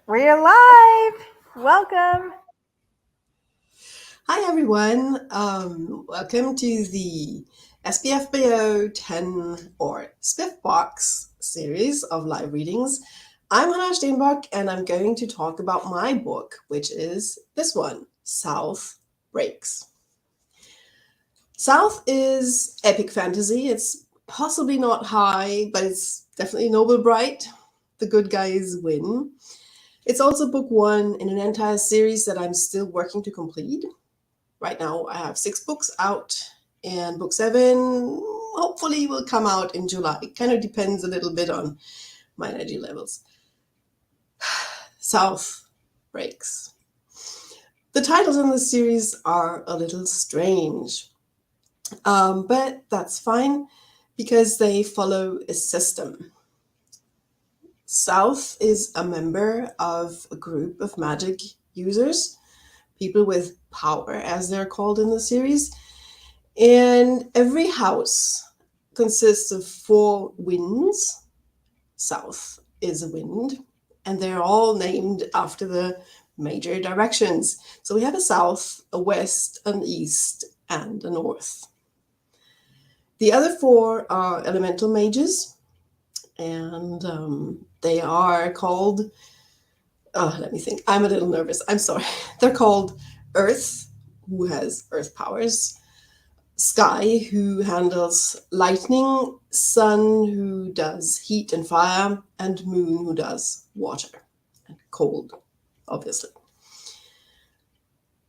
We're live. Welcome. Hi everyone, welcome to the SPFBO 10 or SPFBOX series of live readings. I'm Hannah Steenbock and I'm going to talk about my book, which is this one, South Breaks. South is epic fantasy. It's possibly not high, but it's definitely noble bright. The good guys win. It's also book one in an entire series that I'm still working to complete. Right now, I have 6 books out, and book 7 hopefully will come out in July. It kind of depends a little bit on my energy levels. South Breaks. The titles in this series are a little strange, but that's fine because they follow a system. South is a member of a group of magic users, people with power, as they're called in the series. And every house consists of 4 winds. South is a wind, and they're all named after the major directions. So we have a south, a west, an east, and a north. The other 4 are elemental mages, and they are called, let me think, I'm a little nervous, I'm sorry. They're called Earth, who has earth powers, Sky, who handles lightning, Sun, who does heat and fire, and Moon, who does water and cold, obviously.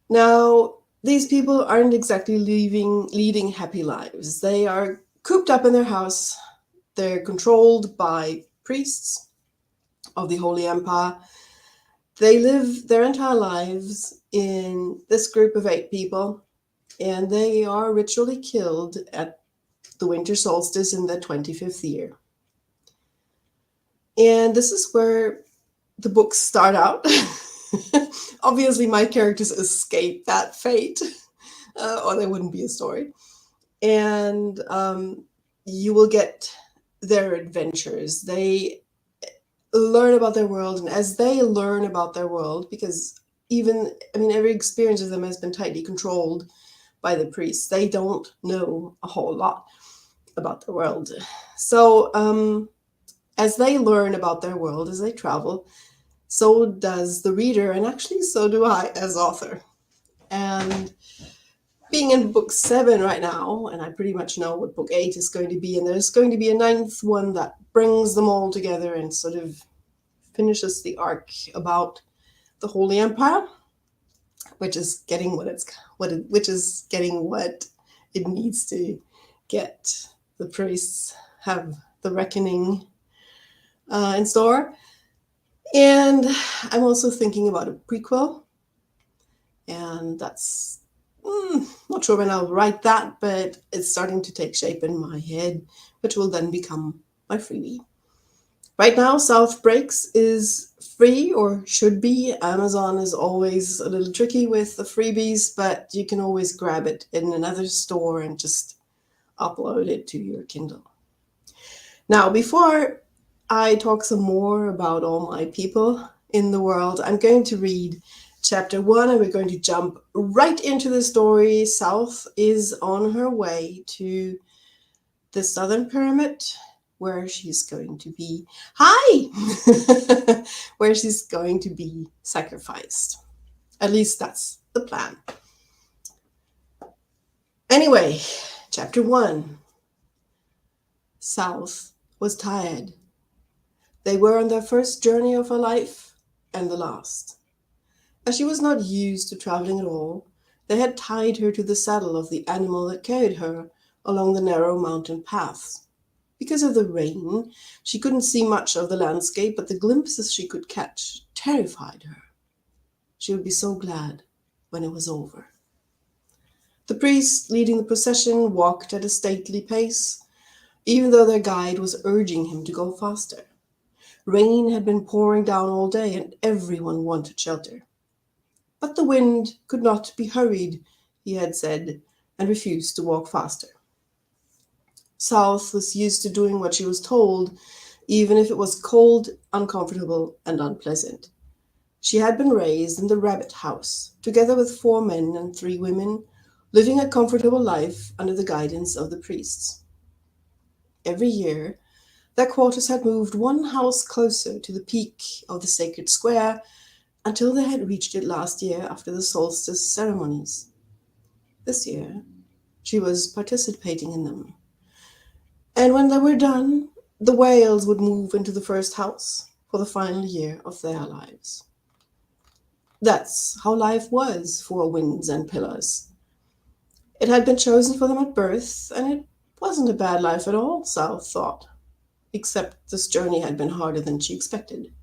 Now, these people aren't exactly leading happy lives. They are cooped up in their house. They're controlled by priests of the Holy Empire. They live their entire lives in this group of 8 people, and they are ritually killed at the winter solstice in the 25th year. And this is where the books start out. Obviously, my characters escape that fate, or there wouldn't be a story. And you will get their adventures. They learn about their world, and as they learn about their world, because every experience of them has been tightly controlled by the priests, they don't know a whole lot about the world. So as they learn about their world, as they travel, so does the reader, and actually so do I as author. And being in book 7 right now, and I pretty much know what book 8 is going to be, and there's going to be a 9th one that brings them all together and sort of finishes the arc about the Holy Empire, which is getting what it needs to get. The priests have the reckoning in store. And I'm also thinking about a prequel, and that's not sure when I'll write that, but it's starting to take shape in my head, which will then become my freebie. Right now, South Breaks is free, or should be. Amazon is always a little tricky with the freebies, but you can always grab it in another store and just upload it to your Kindle. Now, before I talk some more about all my people in the world, I'm going to read chapter 1, and we're going to jump right into the story. South is on her way to the Southern Pyramid, where she's going to be, where she's going to be sacrificed. At least that's the plan. Anyway, chapter 1. South was tired. They were on their first journey of her life, and the last. As she was not used to traveling at all, they had tied her to the saddle of the animal that carried her along the narrow mountain paths. Because of the rain, she couldn't see much of the landscape, but the glimpses she could catch terrified her. She would be so glad when it was over. The priest leading the procession walked at a stately pace, even though their guide was urging him to go faster. Rain had been pouring down all day, and everyone wanted shelter. But the wind could not be hurried, he had said, and refused to walk faster. South was used to doing what she was told, even if it was cold, uncomfortable, and unpleasant. She had been raised in the rabbit house, together with 4 men and 3 women, living a comfortable life under the guidance of the priests. Every year, their quarters had moved one house closer to the peak of the sacred square until they had reached it last year after the solstice ceremonies. This year, she was participating in them. And when they were done, the whales would move into the first house for the final year of their lives. That's how life was for winds and pillars. It had been chosen for them at birth, and it wasn't a bad life at all, South thought, except this journey had been harder than she expected.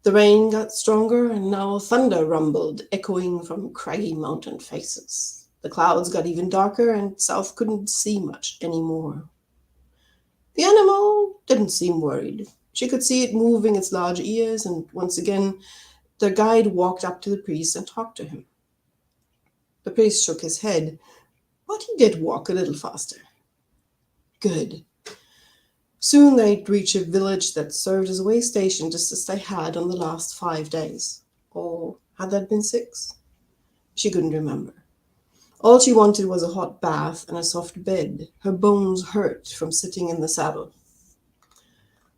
The rain got stronger, and now thunder rumbled, echoing from craggy mountain faces. The clouds got even darker, and South couldn't see much anymore. The animal didn't seem worried. She could see it moving its large ears, and once again their guide walked up to the priest and talked to him. The priest shook his head, but he did walk a little faster. Good. Soon they'd reach a village that served as a way station just as they had on the last 5 days. Or had that been 6? She couldn't remember. All she wanted was a hot bath and a soft bed. Her bones hurt from sitting in the saddle.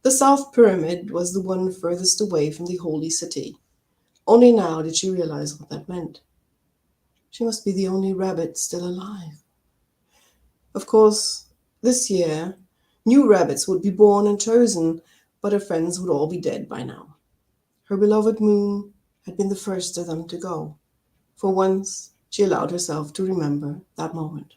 The South Pyramid was the one furthest away from the holy city. Only now did she realize what that meant. She must be the only rabbit still alive. Of course, this year, new rabbits would be born and chosen, but her friends would all be dead by now. Her beloved moon had been the first of them to go. For once, she allowed herself to remember that moment.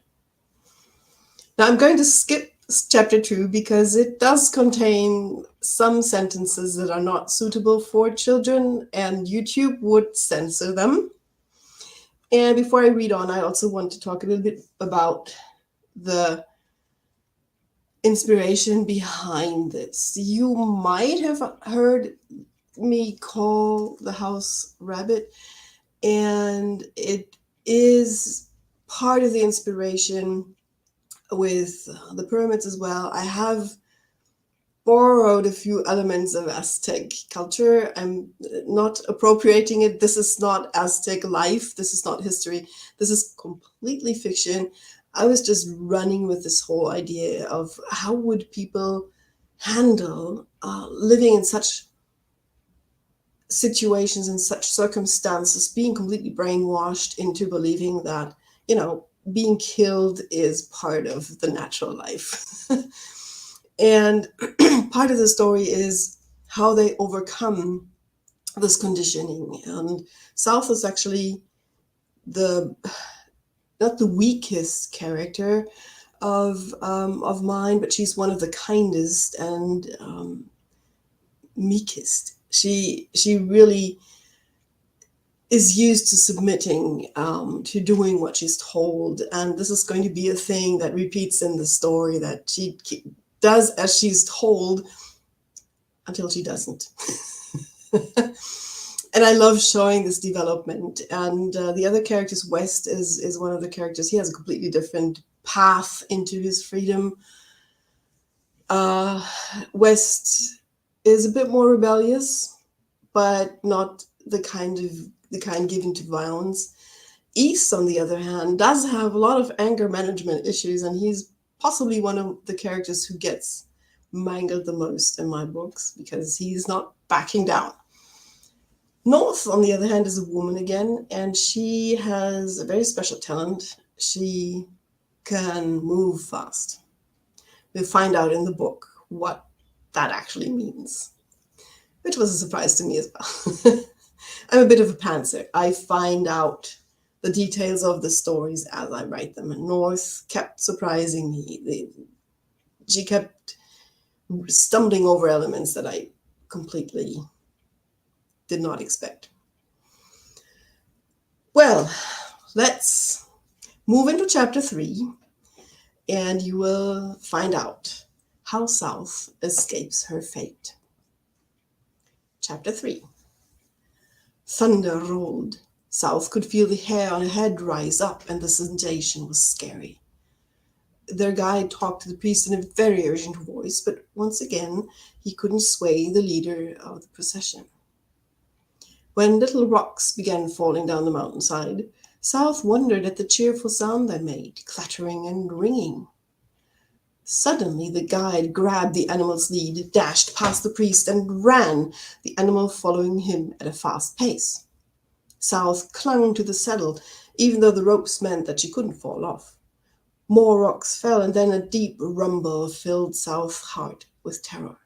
Now, I'm going to skip chapter 2 because it does contain some sentences that are not suitable for children, and YouTube would censor them. And before I read on, I also want to talk a little bit about the inspiration behind this. You might have heard me call the house rabbit, and it is part of the inspiration with the pyramids as well. I have borrowed a few elements of Aztec culture. I'm not appropriating it. This is not Aztec life. This is not history. This is completely fiction. I was just running with this whole idea of how would people handle living in such situations and such circumstances, being completely brainwashed into believing that, being killed is part of the natural life. And part of the story is how they overcome this conditioning. And South is actually not the weakest character of mine, but she's one of the kindest and meekest. She really is used to submitting to doing what she's told, and this is going to be a thing that repeats in the story, that she does as she's told until she doesn't. And I love showing this development. And the other characters, West is one of the characters. He has a completely different path into his freedom. West is a bit more rebellious, but not the kind given to violence. East, on the other hand, does have a lot of anger management issues, and he's possibly one of the characters who gets mangled the most in my books because he's not backing down. North, on the other hand, is a woman again, and she has a very special talent. She can move fast. We'll find out in the book what that actually means, which was a surprise to me as well. I'm a bit of a pantser. I find out the details of the stories as I write them, and North kept surprising me. She kept stumbling over elements that I completely did not expect. Well, let's move into chapter 3, and you will find out how South escapes her fate. Chapter 3. Thunder rolled. South could feel the hair on her head rise up, and the sensation was scary. Their guide talked to the priest in a very urgent voice, but once again, he couldn't sway the leader of the procession. When little rocks began falling down the mountainside, South wondered at the cheerful sound they made, clattering and ringing. Suddenly the guide grabbed the animal's lead, dashed past the priest, and ran, the animal following him at a fast pace. South clung to the saddle, even though the ropes meant that she couldn't fall off. More rocks fell, and then a deep rumble filled South's heart with terror.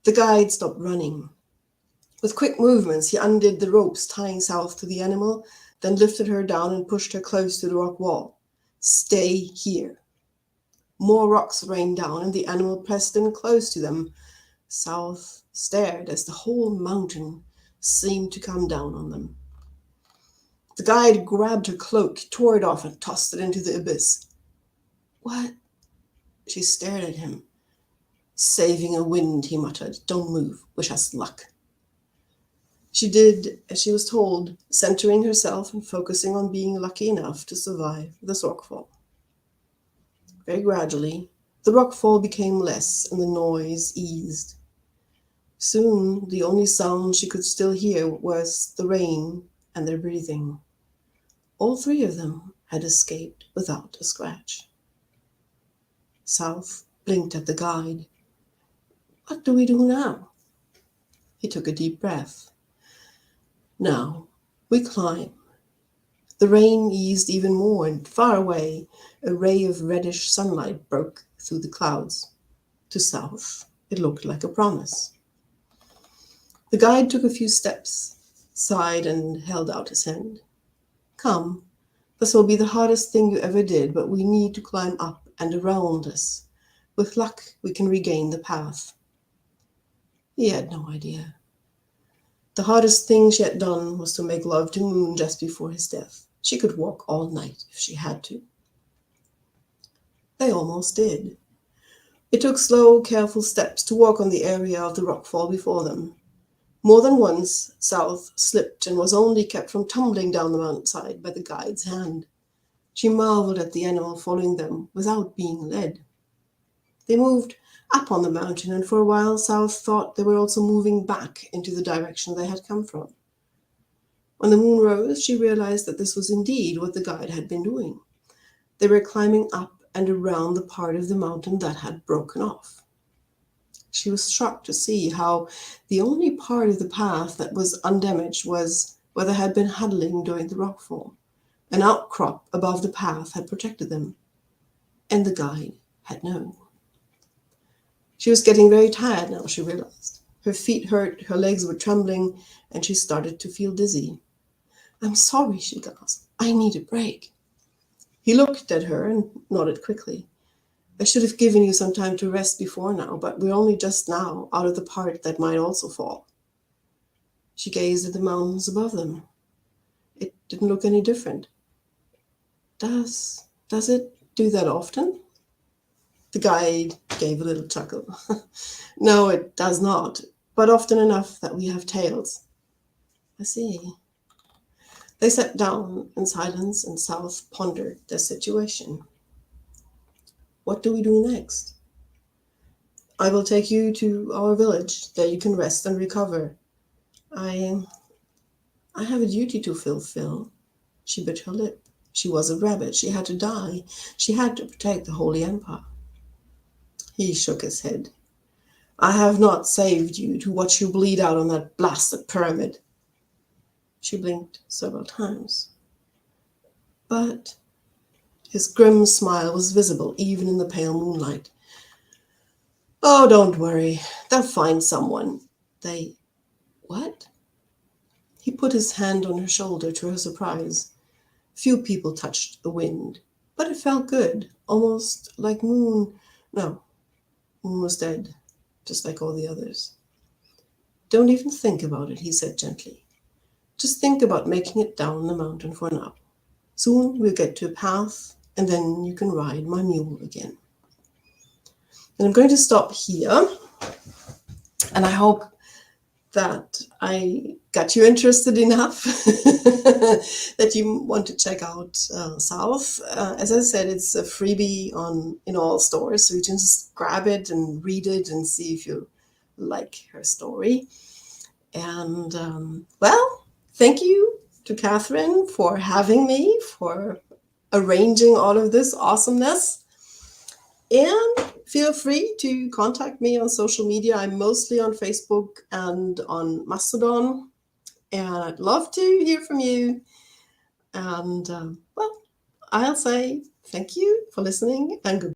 The guide stopped running. With quick movements, he undid the ropes tying South to the animal, then lifted her down and pushed her close to the rock wall. "Stay here." More rocks rained down, and the animal pressed in close to them. South stared as the whole mountain seemed to come down on them. The guide grabbed her cloak, tore it off, and tossed it into the abyss. "What?" She stared at him. "Saving a wind," he muttered. "Don't move. Wish us luck." She did as she was told, centering herself and focusing on being lucky enough to survive this rockfall. Very gradually, the rockfall became less and the noise eased. Soon, the only sound she could still hear was the rain and their breathing. All three of them had escaped without a scratch. South blinked at the guide. "What do we do now?" He took a deep breath. "Now, we climb." The rain eased even more, and far away, a ray of reddish sunlight broke through the clouds. To South, it looked like a promise. The guide took a few steps, sighed, and held out his hand. "Come, this will be the hardest thing you ever did, but we need to climb up and around this. With luck, we can regain the path." He had no idea. The hardest thing she had done was to make love to Moon just before his death. She could walk all night if she had to. They almost did. It took slow, careful steps to walk on the area of the rockfall before them. More than once, South slipped and was only kept from tumbling down the mountainside by the guide's hand. She marveled at the animal following them without being led. They moved up on the mountain, and for a while South thought they were also moving back into the direction they had come from. When the moon rose, she realized that this was indeed what the guide had been doing. They were climbing up and around the part of the mountain that had broken off. She was shocked to see how the only part of the path that was undamaged was where they had been huddling during the rockfall. An outcrop above the path had protected them, and the guide had known. She was getting very tired now, she realized. Her feet hurt, her legs were trembling, and she started to feel dizzy. "I'm sorry," she gasped. "I need a break." He looked at her and nodded quickly. "I should have given you some time to rest before now, but we're only just now out of the part that might also fall." She gazed at the mountains above them. It didn't look any different. Does it do that often?" The guide gave a little chuckle. "No, it does not, but often enough that we have tails." "I see." They sat down in silence, and South pondered their situation. "What do we do next?" "I will take you to our village. There you can rest and recover. I have a duty to fulfill." She bit her lip. She was a rabbit. She had to die. She had to protect the Holy Empire. He shook his head. "I have not saved you to watch you bleed out on that blasted pyramid." She blinked several times. "But..." His grim smile was visible even in the pale moonlight. "Oh, don't worry. They'll find someone. They..." "What?" He put his hand on her shoulder to her surprise. Few people touched the wind, but it felt good, almost like Moon. No, Moon was dead, just like all the others. "Don't even think about it," he said gently. "Just think about making it down the mountain for now. Soon we'll get to a path, and then you can ride my mule again." And I'm going to stop here, and I hope that I got you interested enough that you want to check out South. As I said, it's a freebie in all stores, so you can just grab it and read it and see if you like her story. And well, thank you to Katherine for having me, for arranging all of this awesomeness. And feel free to contact me on social media. I'm mostly on Facebook and on Mastodon. And I'd love to hear from you. And well, I'll say thank you for listening and goodbye.